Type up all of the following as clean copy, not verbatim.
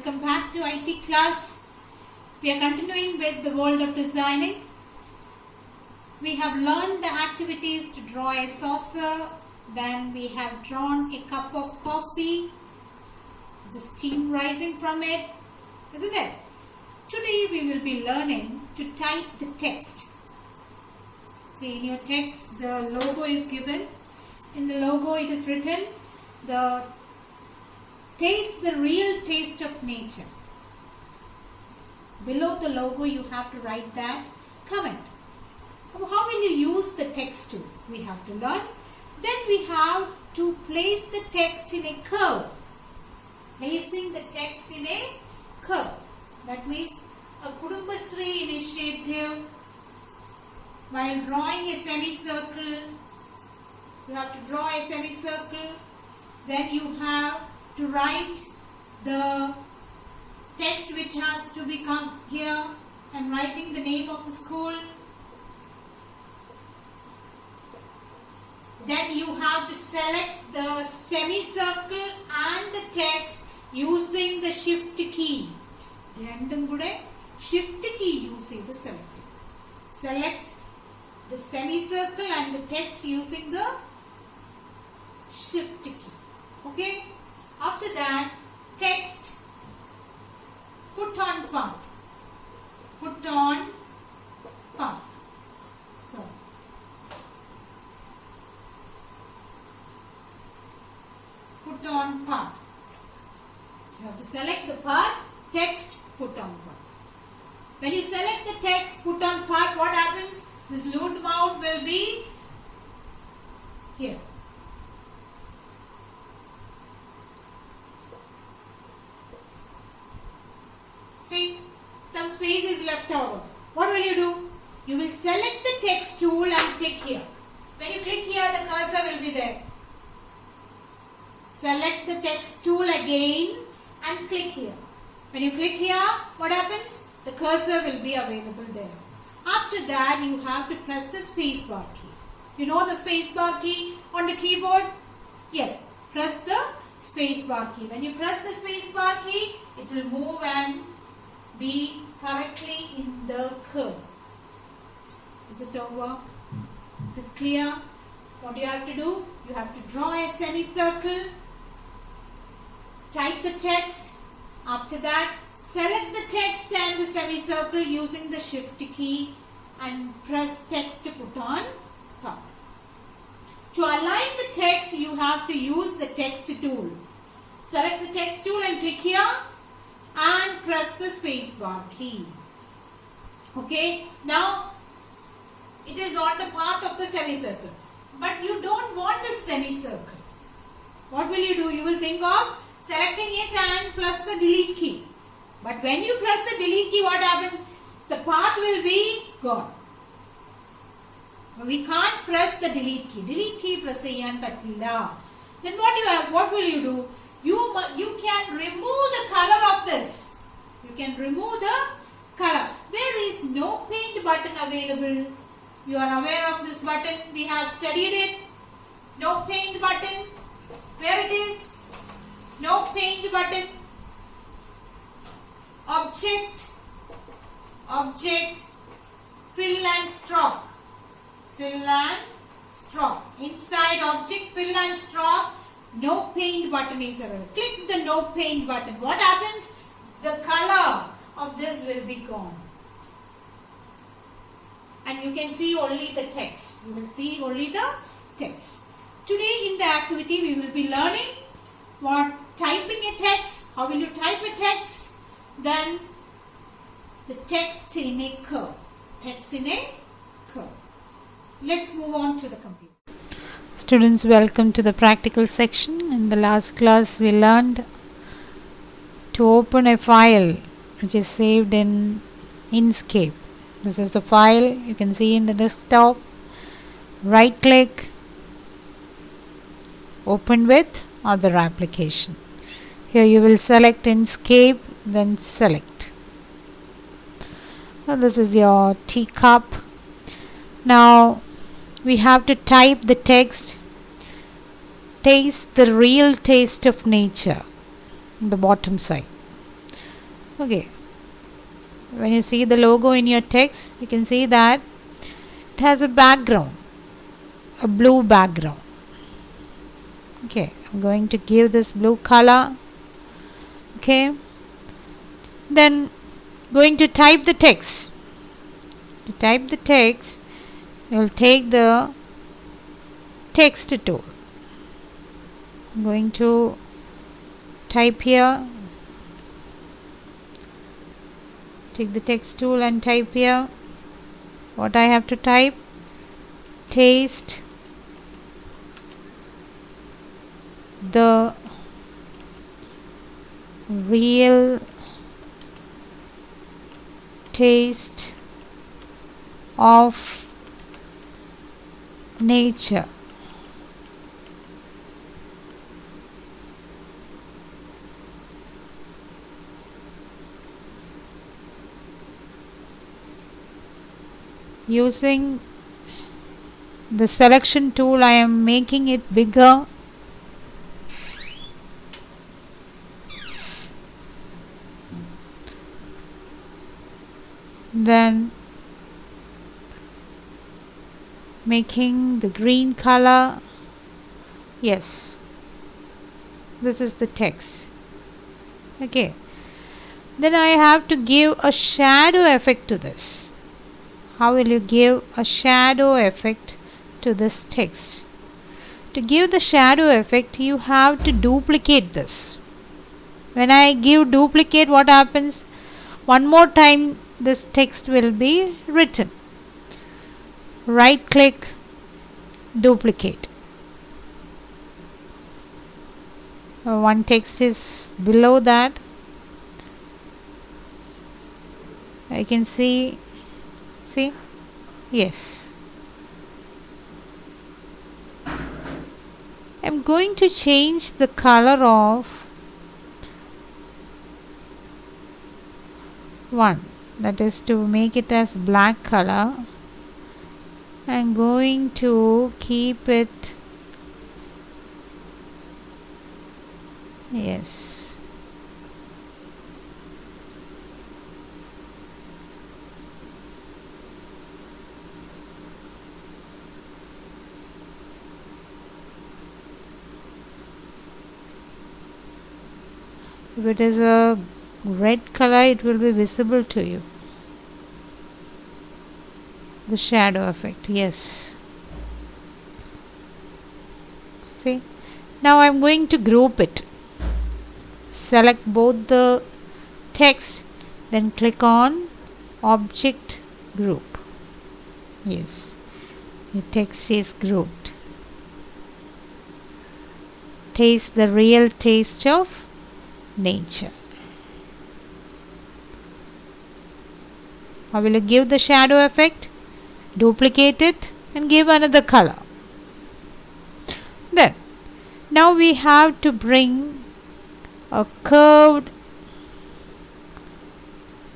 welcome back to IT class. We are continuing with the world of designing. We have learned the activities to draw a saucer, then we have drawn a cup of coffee, the steam rising from it, isn't it? Today we will be learning to type the text. See, in your text the logo is given. In the logo it is written, taste the real taste of nature. Below the logo you have to write that comment. How will you use the text tool? We have to learn. Then we have to place the text in a curve. Placing the text in a curve. That means a Kudumbasri initiative. While drawing a semicircle, you have to draw a semicircle. Then you have to write the text which has to become here. I'm writing the name of the school. Then you have to select the semicircle and the text using the shift key. Shift key using the select. Select the semicircle and the text using the shift key. Okay? After that, text, put on path. Put on path. So, put on path. You have to select the path, text, put on path. When you select the text, put on path, what happens? This load mount will be here. See, some space is left over. What will you do? You will select the text tool and click here. When you click here, the cursor will be there. Select the text tool again and click here. When you click here, what happens? The cursor will be available there. After that, you have to press the space bar key. You know the space bar key on the keyboard? Yes, press the space bar key. When you press the space bar key, it will move and be correctly in the curve. Is it over? Is it clear? What do you have to do? You have to draw a semicircle, type the text. After that, select the text and the semicircle using the shift key and press text to put on path. To align the text, you have to use the text tool. Select the text tool and click here and press the space bar key. Okay, now it is on the path of the semicircle, but you don't want the semicircle. What will you do? You will think of selecting it and press the delete key. But when you press the delete key, what happens? The path will be gone. We can't press the delete key. Delete key press and patilla. Then what will you do? You can remove the color of this. You can remove the color. There is no paint button available. You are aware of this button. We have studied it. No paint button. Where it is? No paint button. Object, fill and stroke. Fill and stroke. Inside object, fill and stroke, no paint button is available. Click the no paint button. What happens? The color of this will be gone. And you can see only the text. You will see only the text. Today in the activity we will be learning what typing a text. How will you type a text? Then the text in a curve. Text in a curve. Let's move on to the computer. Students, welcome to the practical section. In the last class we learned to open a file which is saved in INKSCAPE. This is the file you can see in the desktop. Right click, open with other application. Here you will select INKSCAPE, then select. So this is your teacup. Now we have to type the text, taste the real taste of nature, on the bottom side. Okay, when you see the logo in your text, you can see that it has a background, a blue background. Okay, I'm going to give this blue color. Okay, then going to type the text. To type the text, you will take the text tool. I'm going to type here. Take the text tool and type here. What I have to type? Taste the real taste of nature. Using the selection tool, I am making it bigger. Then making the green color. Yes, this is the text. Okay, then I have to give a shadow effect to this. How will you give a shadow effect to this text? To give the shadow effect, you have to duplicate this. When I give duplicate, what happens? One more time this text will be written. Right click, duplicate. One text is below that. I can see. Yes. I'm going to change the color of one, that is to make it as black color. I'm going to keep it, yes, if it is a red color, it will be visible to you. The shadow effect, yes. See, now I'm going to group it. Select both the text, then click on object group. Yes, the text is grouped. Taste the real taste of nature. How will you give the shadow effect? Duplicate it and give another color. Then, now we have to bring a curved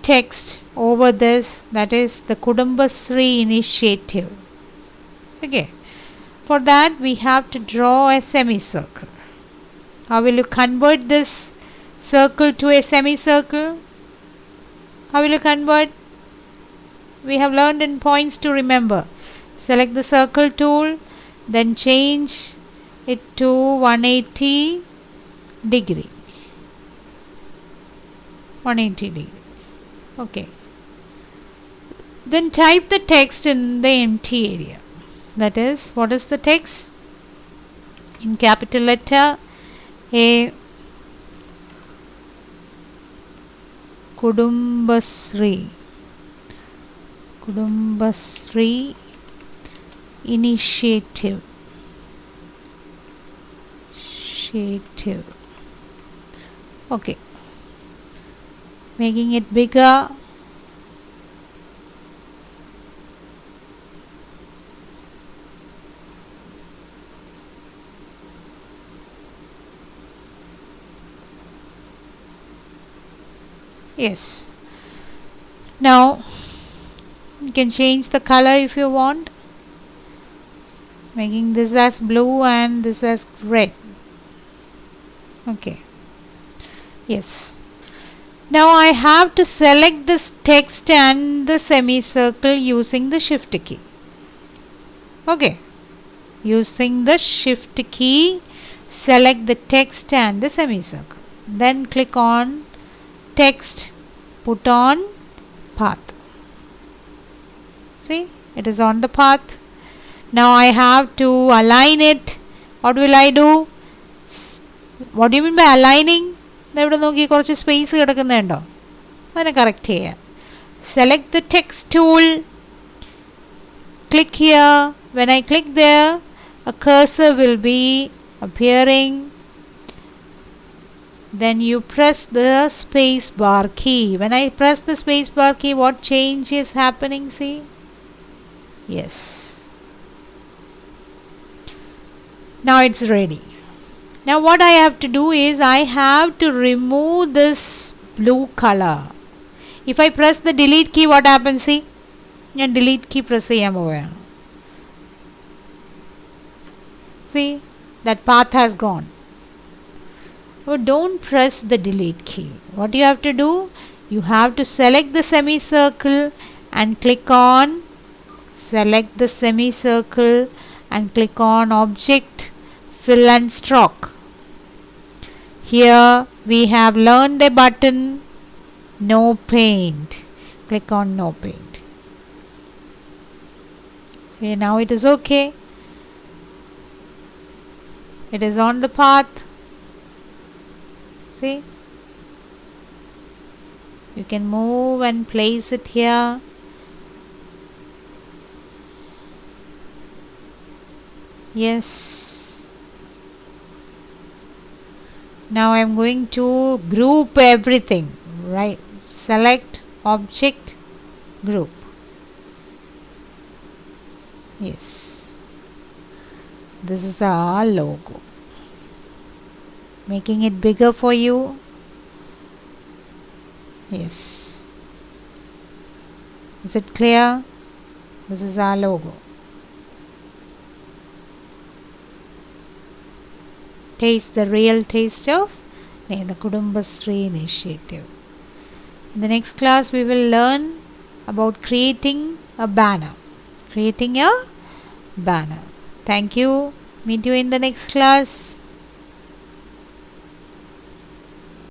text over this, that is the Kudumbasri initiative. Okay, for that we have to draw a semicircle. How will you convert this circle to a semicircle? How will you convert? We have learned in points to remember. Select the circle tool, then change it to 180 degree. 180 degree. Okay. Then type the text in the empty area. That is, what is the text? In capital letter A, Kudumbasri initiative. Okay, making it bigger. Yes, now you can change the color if you want, making this as blue and this as red. Okay, yes. Now I have to select this text and the semicircle using the shift key. Okay. Using the shift key, select the text and the semicircle. Then click on text, put on path. See, it is on the path. Now I have to align it. What will I do? What do you mean by aligning? ഇവിടെ നോക്കി കുറച്ച് space കിടക്കുന്നുണ്ടോ? അതിനെ correct ചെയ്യാം. Select the text tool. Click here. When I click there, a cursor will be appearing. Then you press the space bar key. When I press the space bar key, what change is happening? See? Yes. Now it's ready. Now what I have to do is I have to remove this blue color. If I press the delete key, what happens? See? ഞാൻ delete key press ചെയ്യാൻ പോവുകയാണ്. See? That path has gone. So don't press the delete key. What you have to do? You have to select the semicircle and click on select the semicircle and click on object, fill and stroke. Here we have learned a button, no paint. Click on no paint. See, now it is okay. It is on the path. See, you can move and place it here. Yes. Now I am going to group everything. Right. Select object, group. Yes. This is our logo. Making it bigger for you. Yes. Is it clear? This is our logo. Taste the real taste of the Kudumbasri initiative. In the next class we will learn about creating a banner. Creating a banner. Thank you. Meet you in the next class.